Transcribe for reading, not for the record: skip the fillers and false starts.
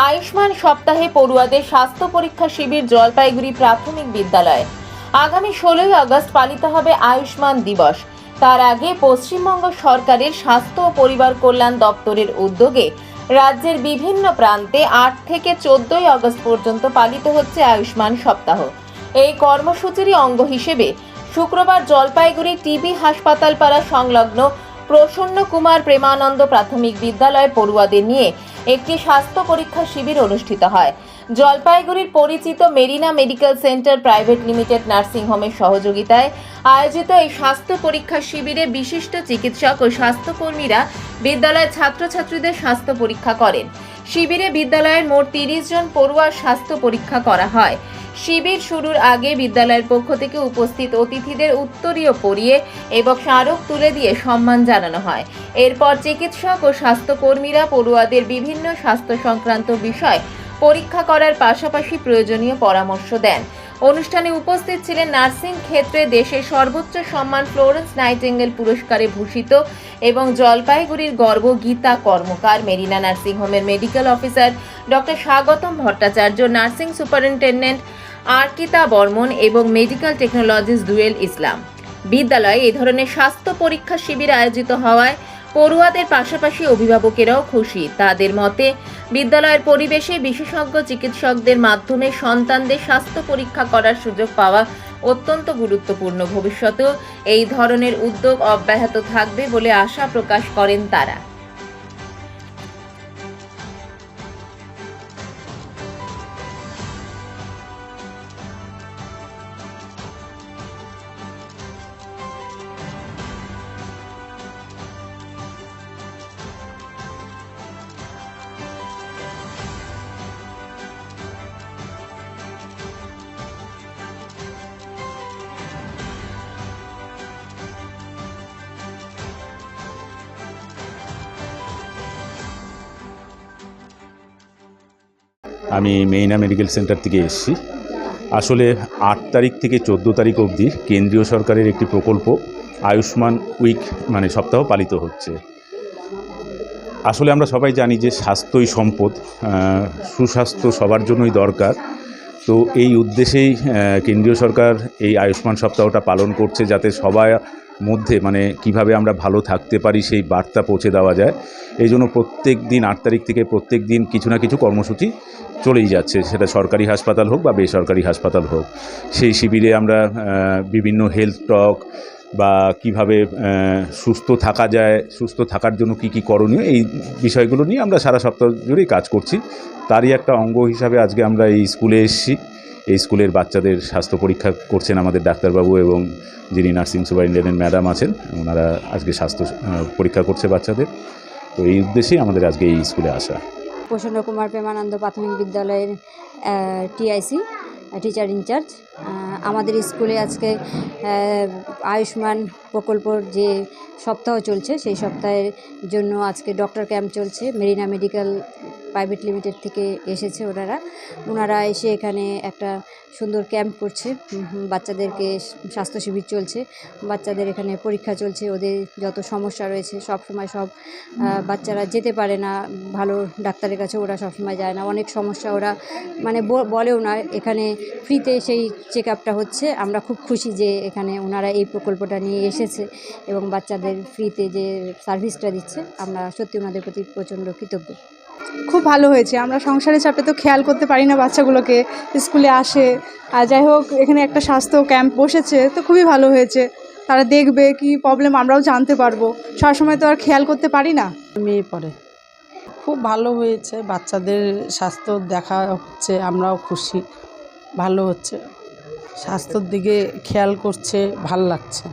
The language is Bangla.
আয়ুষ্মান সপ্তাহে পড়ুয়াদের স্বাস্থ্য পরীক্ষা শিবির জলপাইগুড়ি প্রাথমিক বিদ্যালয়ে। আগামী 16ই আগস্ট পালিত হবে আয়ুষ্মান দিবস। তার আগে পশ্চিমবঙ্গ সরকারের স্বাস্থ্য ও পরিবার কল্যাণ দপ্তরের উদ্যোগে রাজ্যের বিভিন্ন প্রান্তে 8 থেকে 14ই আগস্ট পর্যন্ত পালিত হচ্ছে আয়ুষ্মান সপ্তাহ। এই কর্মসূচির অঙ্গ হিসেবে শুক্রবার জলপাইগুড়ি টিবি হাসপাতাল পাড়া সংলগ্ন প্রসন্ন কুমার প্রেমানন্দ প্রাথমিক বিদ্যালয়ে পড়ুয়াদের নিয়ে একটি স্বাস্থ্য পরীক্ষা শিবির অনুষ্ঠিত হয়। জলপাইগুড়ির পরিচিত Marina medical centre private limited nursing হোমের সহযোগিতায় আয়োজিত এই স্বাস্থ্য পরীক্ষা শিবিরে বিশিষ্ট চিকিৎসক ও স্বাস্থ্যকর্মীরা বিদ্যালয়ের ছাত্রছাত্রীদের স্বাস্থ্য পরীক্ষা করেন। শিবিরে বিদ্যালয়ের মোট 30 জন পড়ুয়ার স্বাস্থ্য পরীক্ষা করা হয়। শিবির শুরুর আগে বিদ্যালয়ের পক্ষ থেকে উপস্থিত অতিথিদের উত্তরীয় পরিয়ে এবং স্মারক তুলে দিয়ে সম্মান জানানো হয়। এরপর চিকিৎসক ও স্বাস্থ্যকর্মীরা পড়ুয়াদের বিভিন্ন স্বাস্থ্য সংক্রান্ত বিষয় পরীক্ষা করার পাশাপাশি প্রয়োজনীয় পরামর্শ দেন। অনুষ্ঠানে উপস্থিত ছিলেন নার্সিং ক্ষেত্রে দেশের সর্বোচ্চ সম্মান ফ্লোরেন্স নাইটিঙ্গেল পুরস্কারে ভূষিত এবং জলপাইগুড়ির গর্ব গীতা কর্মকার, মেরিনা নার্সিং হোমের মেডিকেল অফিসার ডক্টর স্বাগতম ভট্টাচার্য, নার্সিং সুপারিনটেন্ডেন্ট আর্কিতা বর্মন এবং মেডিকেল টেকনোলজিস্ট দুয়েল ইসলাম। বিদ্যালয়ে এই ধরনের স্বাস্থ্য পরীক্ষা শিবির আয়োজিত হওয়ায় পড়ুয়াদের পাশাপাশি অভিভাবকেরাও খুশি। তাদের মতে বিদ্যালয়ের পরিবেশে বিশেষজ্ঞ চিকিৎসকদের মাধ্যমে সন্তানদের স্বাস্থ্য পরীক্ষা করার সুযোগ পাওয়া অত্যন্ত গুরুত্বপূর্ণ। ভবিষ্যতেও এই ধরনের উদ্যোগ অব্যাহত থাকবে বলে আশা প্রকাশ করেন তারা। আমি মেরিনা মেডিকেল সেন্টার থেকে এসেছি। আসলে 8 তারিখ থেকে 14 তারিখ অবধি কেন্দ্রীয় সরকারের একটি প্রকল্প আয়ুষ্মান উইক সপ্তাহ পালিত হচ্ছে। আসলে আমরা সবাই জানি যে স্বাস্থ্যই সম্পদ, সুস্বাস্থ্য সবার জন্যই দরকার। তো এই উদ্দেশ্যেই কেন্দ্রীয় সরকার এই আয়ুষ্মান সপ্তাহটা পালন করছে, যাতে সবার মধ্যে কিভাবে আমরা ভালো থাকতে পারি সেই বার্তা পৌঁছে দেওয়া যায়। এই জন্য প্রত্যেক দিন 8 তারিখ থেকে প্রত্যেক দিন কিছু না কিছু কর্মসূচি চলেই যাচ্ছে, সেটা সরকারি হাসপাতাল হোক বা বেসরকারি হাসপাতাল হোক। সেই শিবিরে আমরা বিভিন্ন হেলথ টক বা কিভাবে সুস্থ থাকা যায়, সুস্থ থাকার জন্য কি কি করণীয়, এই বিষয়গুলো নিয়ে আমরা সারা সপ্তাহ জুড়েই কাজ করছি। তারই একটা অঙ্গ হিসাবে আজকে আমরা এই স্কুলে এসেছি। এই স্কুলের বাচ্চাদের স্বাস্থ্য পরীক্ষা করছেন আমাদের ডাক্তারবাবু এবং যিনি নার্সিং সুপারিনটেন্ডেন্ট ম্যাডাম আছেন, ওনারা আজকে স্বাস্থ্য পরীক্ষা করছে বাচ্চাদের। তো এই উদ্দেশ্যেই আমাদের আজকে এই স্কুলে আসা। প্রসন্ন কুমার প্রেমানন্দ প্রাথমিক বিদ্যালয়ের টিআইসি টিচার ইনচার্জ। আমাদের স্কুলে আজকে আয়ুষ্মান প্রকল্পর যে সপ্তাহ চলছে, সেই সপ্তাহের জন্য আজকে ডক্টর ক্যাম্প চলছে। মেরিনা মেডিকেল প্রাইভেট লিমিটেড থেকে এসেছে ওনারা এসে এখানে একটা সুন্দর ক্যাম্প করছে। বাচ্চাদেরকে স্বাস্থ্য শিবির চলছে, বাচ্চাদের এখানে পরীক্ষা চলছে। ওদের যত সমস্যা রয়েছে সব বাচ্চারা যেতে পারে না ভালো ডাক্তারের কাছে, ওরা সবসময় যায় না, অনেক সমস্যা ওরা বলেও না। এখানে ফ্রিতে সেই চেক আপটা হচ্ছে। আমরা খুব খুশি যে এখানে ওনারা এই প্রকল্পটা নিয়ে এসেছে এবং বাচ্চাদের ফ্রিতে যে সার্ভিসটা দিচ্ছে, আমরা সত্যি ওনাদের প্রতি প্রচণ্ড কৃতজ্ঞ। খুব ভালো হয়েছে। আমরা সংসারের চাপে তো খেয়াল করতে পারি না বাচ্চাগুলোকে, স্কুলে আসে। আর যাই হোক, এখানে একটা স্বাস্থ্য ক্যাম্প বসেছে, তো খুবই ভালো হয়েছে। তারা দেখবে কি প্রবলেম, আমরাও জানতে পারবো। সবসময় তো আর খেয়াল করতে পারি না। মেয়ে পড়ে। খুব ভালো হয়েছে, বাচ্চাদের স্বাস্থ্য দেখা হচ্ছে, আমরাও খুশি, ভালো হচ্ছে। স্বাস্থ্যর দিকে খেয়াল করছে, ভাল লাগছে।